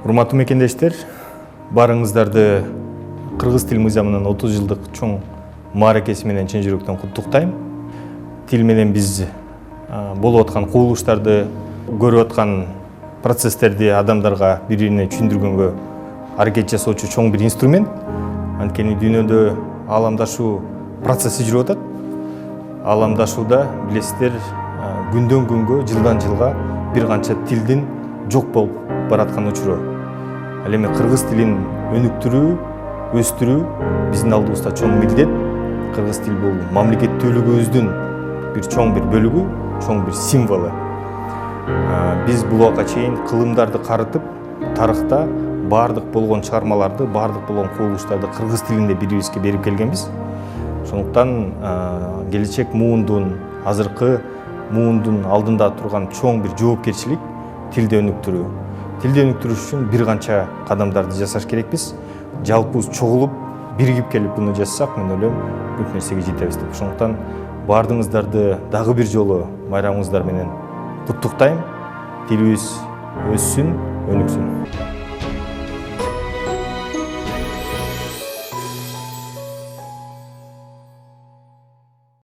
Урматтуу мекендештер, барыңыздарды кыргыз тил мыйзамынын 30 жылдык чоң мааракеси менен чын жүрөктөн куттуктайм. Тил менен биз болуп аткан кубулуштарды, көрүп аткан процесстерди адамдарга бири-бирине түшүндүргөнгө аракет жасоочу чоң бир инструмент. Анткени дүйнөдө ааламдашуу процесси жүрүп атат. Ааламдашууда билесиздер, күндөн күнгө, жылдан жылга бир канча тилдин жок болуп бараткан учуру. Ал эми кыргыз тилин өнүктүрүү, өстүрүү биздин алдыбызда чоң милдет. Кыргыз тил бул мамлекеттүүлүгүбүздүн бир чоң бир бөлүгү, чоң бир символу. Биз бул убакка чейин кылымдарды карытып, тарыхта бардык болгон чыгармаларды, бардык болгон кубулуштарды кыргыз тилинде бири-бирибизге берип келгенбиз. Ошондуктан келечек муундун, азыркы муундун алдында турган чоң бир жоопкерчилик тилди өнүктүрүү. Тилди өнүктүрүш үчүн бир канча кадамдарды жасаш керекпиз. Жалпыбыз чогулуп, биригип келип буну жасасак, мен ойлойм, бүт нерсеге жетебиз деп. Ошондуктан бардыгыңыздарды дагы бир жолу байрамыңыздар менен куттуктайм. Тилибиз өссүн, өнүксүн.